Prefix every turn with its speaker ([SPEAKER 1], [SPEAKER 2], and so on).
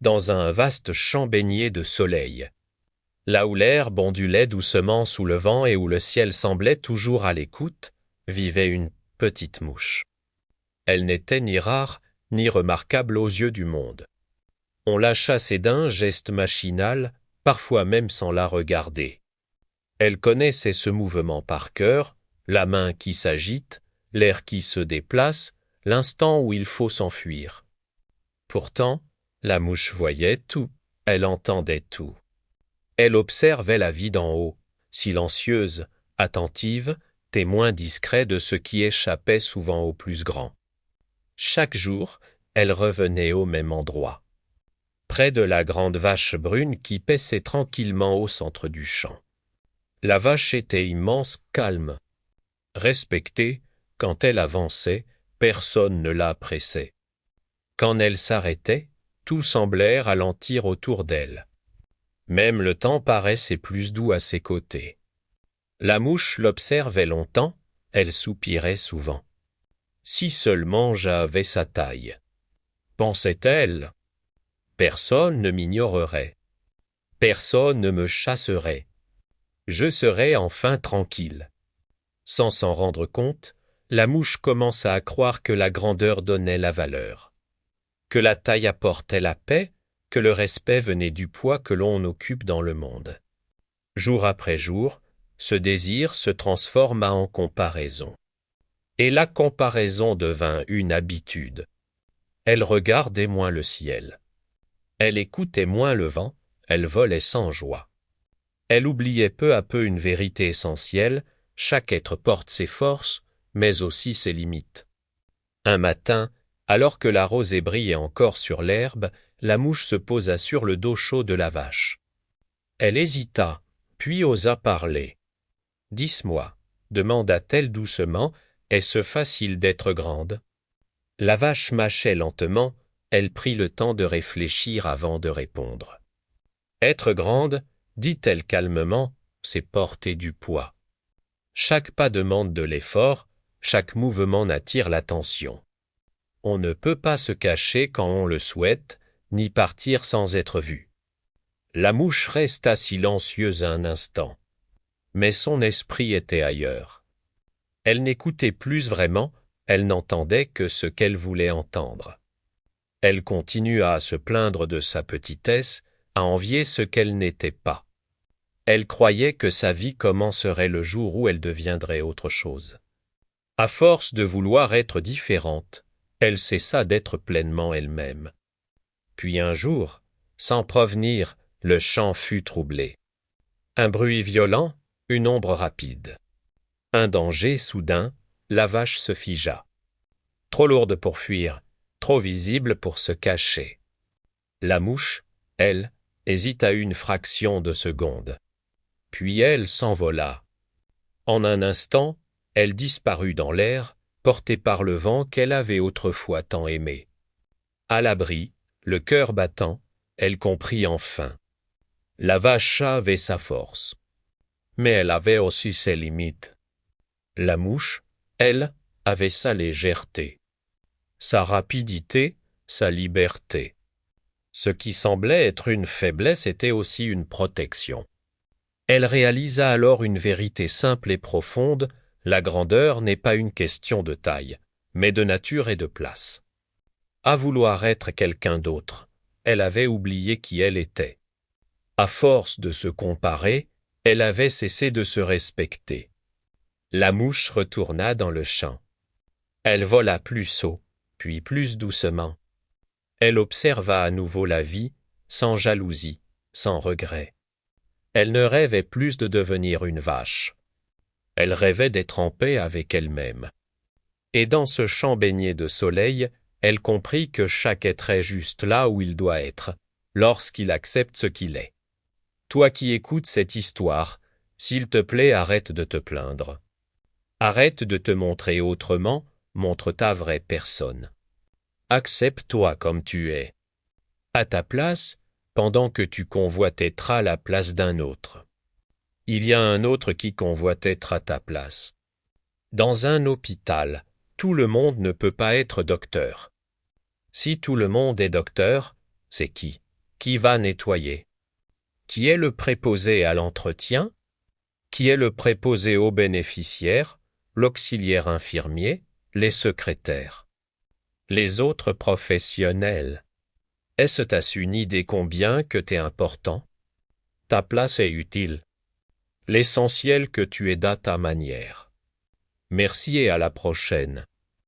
[SPEAKER 1] dans un vaste champ baigné de soleil. Là où l'herbe ondulait doucement sous le vent et où le ciel semblait toujours à l'écoute, vivait une petite mouche. Elle n'était ni rare, ni remarquable aux yeux du monde. On la chassait d'un geste machinal, parfois même sans la regarder. Elle connaissait ce mouvement par cœur, la main qui s'agite, l'air qui se déplace, l'instant où il faut s'enfuir. Pourtant, la mouche voyait tout, elle entendait tout. Elle observait la vie d'en haut, silencieuse, attentive, témoin discret de ce qui échappait souvent aux plus grands. Chaque jour, elle revenait au même endroit, près de la grande vache brune qui paissait tranquillement au centre du champ. La vache était immense, calme. Respectée, quand elle avançait, personne ne la pressait. Quand elle s'arrêtait, tout semblait ralentir autour d'elle. Même le temps paraissait plus doux à ses côtés. La mouche l'observait longtemps, elle soupirait souvent. Si seulement j'avais sa taille, pensait-elle. Personne ne m'ignorerait. Personne ne me chasserait. Je serais enfin tranquille. Sans s'en rendre compte, la mouche commença à croire que la grandeur donnait la valeur, que la taille apportait la paix, que le respect venait du poids que l'on occupe dans le monde. Jour après jour, ce désir se transforma en comparaison. Et la comparaison devint une habitude. Elle regardait moins le ciel. Elle écoutait moins le vent, elle volait sans joie. Elle oubliait peu à peu une vérité essentielle, chaque être porte ses forces, mais aussi ses limites. Un matin, alors que la rosée brillait encore sur l'herbe, la mouche se posa sur le dos chaud de la vache. Elle hésita, puis osa parler. « Dis-moi, » demanda-t-elle doucement, « est-ce facile d'être grande ?» La vache mâchait lentement, elle prit le temps de réfléchir avant de répondre. « Être grande, dit-elle calmement, c'est porter du poids. Chaque pas demande de l'effort, chaque mouvement attire l'attention. On ne peut pas se cacher quand on le souhaite, ni partir sans être vu. » La mouche resta silencieuse un instant, mais son esprit était ailleurs. Elle n'écoutait plus vraiment, elle n'entendait que ce qu'elle voulait entendre. Elle continua à se plaindre de sa petitesse, à envier ce qu'elle n'était pas. Elle croyait que sa vie commencerait le jour où elle deviendrait autre chose. À force de vouloir être différente, elle cessa d'être pleinement elle-même. Puis un jour, sans prévenir, le champ fut troublé. Un bruit violent, une ombre rapide. Un danger soudain, la vache se figea. Trop lourde pour fuir, trop visible pour se cacher. La mouche, elle, hésita une fraction de seconde. Puis elle s'envola. En un instant, elle disparut dans l'air, portée par le vent qu'elle avait autrefois tant aimé. À l'abri, le cœur battant, elle comprit enfin. La vache avait sa force, mais elle avait aussi ses limites. La mouche, elle, avait sa légèreté, sa rapidité, sa liberté. Ce qui semblait être une faiblesse était aussi une protection. Elle réalisa alors une vérité simple et profonde, la grandeur n'est pas une question de taille, mais de nature et de place. À vouloir être quelqu'un d'autre, elle avait oublié qui elle était. À force de se comparer, elle avait cessé de se respecter. La mouche retourna dans le champ. Elle vola plus haut, puis plus doucement. Elle observa à nouveau la vie, sans jalousie, sans regret. Elle ne rêvait plus de devenir une vache. Elle rêvait d'être en paix avec elle-même. Et dans ce champ baigné de soleil, elle comprit que chaque être est juste là où il doit être, lorsqu'il accepte ce qu'il est. Toi qui écoutes cette histoire, s'il te plaît, arrête de te plaindre. Arrête de te montrer autrement, montre ta vraie personne. Accepte-toi comme tu es. À ta place, pendant que tu convoites être à la place d'un autre. Il y a un autre qui convoite être à ta place. Dans un hôpital, tout le monde ne peut pas être docteur. Si tout le monde est docteur, c'est qui? Qui va nettoyer? Qui est le préposé à l'entretien? Qui est le préposé aux bénéficiaires, l'auxiliaire infirmier, les secrétaires? Les autres professionnels. Est-ce t'as une idée combien que t'es important? Ta place est utile. L'essentiel que tu aides à ta manière. Merci et à la prochaine.